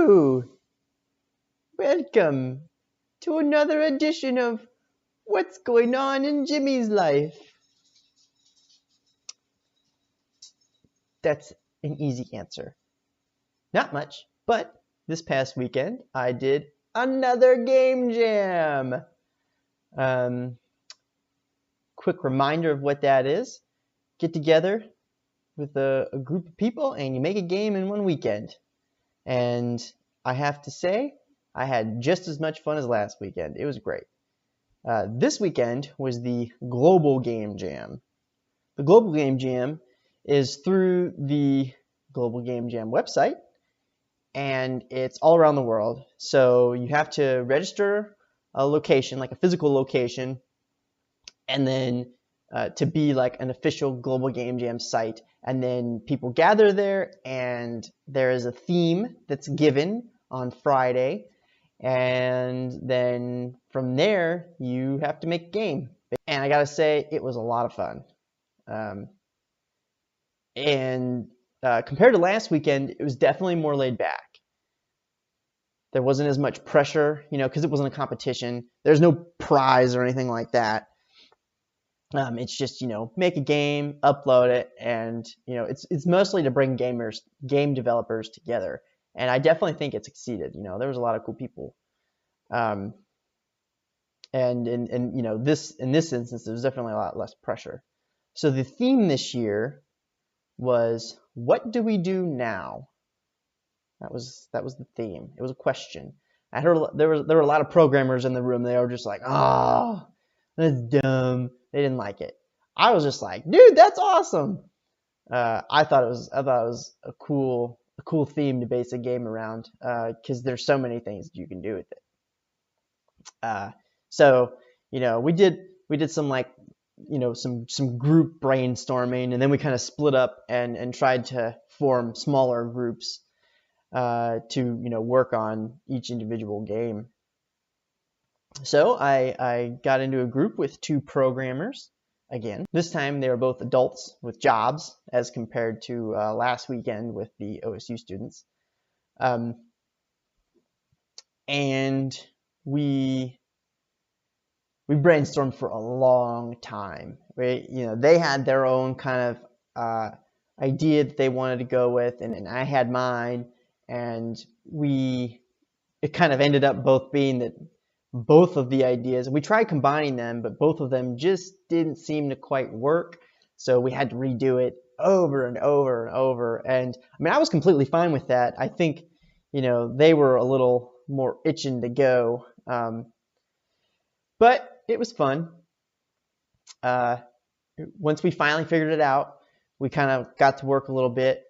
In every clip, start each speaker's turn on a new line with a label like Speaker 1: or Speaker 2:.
Speaker 1: Hello! Welcome to another edition of What's Going On in Jimmy's Life. That's an easy answer. Not much, but this past weekend I did another game jam. Quick reminder of what that is. Get together with a group of people and you make a game in one weekend. And I have to say, I had just as much fun as last weekend. It was great. This weekend was the Global Game Jam. The Global Game Jam is through the Global Game Jam website, and it's all around the world. So you have to register a location, like a physical location, and then to be like an official Global Game Jam site. And then people gather there, and there is a theme that's given on Friday. And then from there, you have to make a game. And I gotta say, it was a lot of fun. Compared to last weekend, it was definitely more laid back. There wasn't as much pressure, because it wasn't a competition. There's no prize or anything like that. It's just, make a game, upload it, and, it's mostly to bring game developers together. And I definitely think it succeeded. There was a lot of cool people. And in this instance, there's definitely a lot less pressure. So the theme this year was, what do we do now? That was the theme. It was a question. I heard there were a lot of programmers in the room. They were just like, oh, that's dumb. They didn't like it. I was just like, dude, that's awesome. I thought it was a cool theme to base a game around, because there's so many things you can do with it. So we did some some group brainstorming, and then we kind of split up and tried to form smaller groups to work on each individual game. So I got into a group with two programmers. Again, this time they were both adults with jobs, as compared to last weekend with the OSU students. And we brainstormed for a long time. They had their own kind of idea that they wanted to go with, and I had mine, and it kind of ended up both being that both of the ideas, we tried combining them, but both of them just didn't seem to quite work. So we had to redo it over and over and over. And I was completely fine with that. I think, they were a little more itching to go. But it was fun. Once we finally figured it out, we kind of got to work a little bit.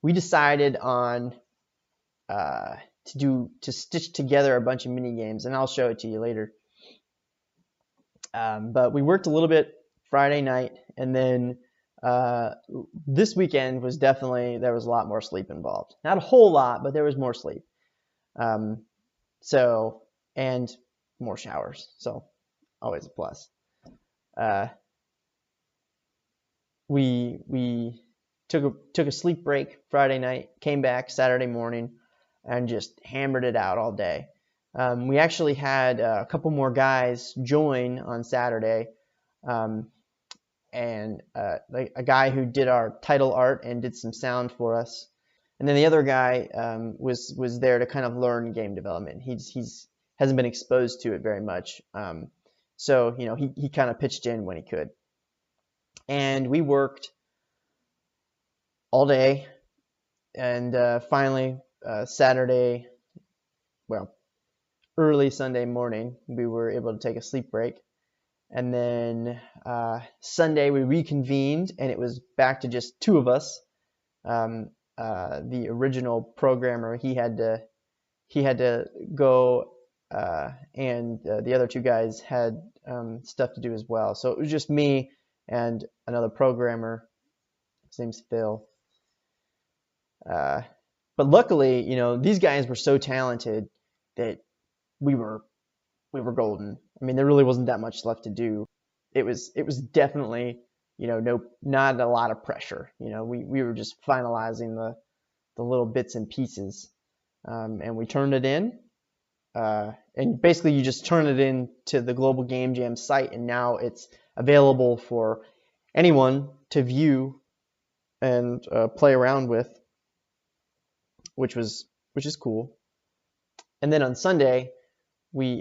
Speaker 1: We decided on to stitch together a bunch of mini games, and I'll show it to you later. But we worked a little bit Friday night, and then this weekend was definitely, there was a lot more sleep involved. Not a whole lot, but there was more sleep. And more showers, so always a plus. We took a sleep break Friday night, came back Saturday morning, and just hammered it out all day. We actually had a couple more guys join on Saturday, and a guy who did our title art and did some sound for us, and then the other guy was there to kind of learn game development. He's hasn't been exposed to it very much, so he kind of pitched in when he could, and we worked all day, and finally Saturday, early Sunday morning, we were able to take a sleep break. And then Sunday we reconvened, and it was back to just two of us. The original programmer, he had to go, and the other two guys had stuff to do as well. So it was just me and another programmer. His name's Phil. But luckily, these guys were so talented that we were golden. There really wasn't that much left to do. It was definitely, not a lot of pressure. We were just finalizing the little bits and pieces. and we turned it in. And basically, you just turn it in to the Global Game Jam site, and now it's available for anyone to view and play around with, which is cool. And then on Sunday,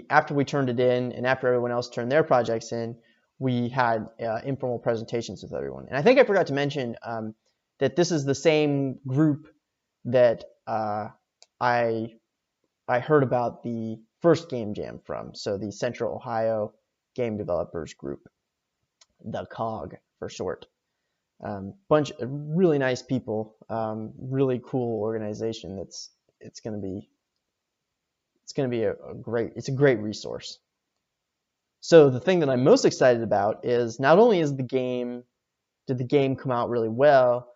Speaker 1: after we turned it in, and after everyone else turned their projects in, we had informal presentations with everyone. And I think I forgot to mention that this is the same group that I heard about the first Game Jam from. So the Central Ohio Game Developers Group, the COG for short. Bunch of really nice people, really cool organization. It's going to be a great resource. So the thing that I'm most excited about is not only did the game come out really well,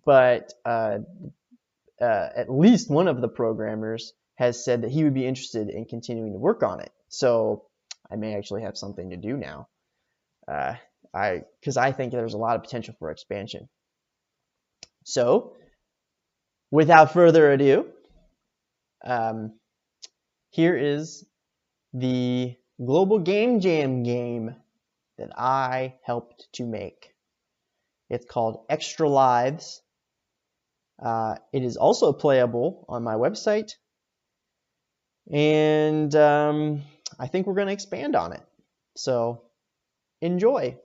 Speaker 1: but at least one of the programmers has said that he would be interested in continuing to work on it. So I may actually have something to do now, because I think there's a lot of potential for expansion. So without further ado, here is the Global Game Jam game that I helped to make. It's called Extra Lives. It is also playable on my website, and I think we're going to expand on it. So enjoy.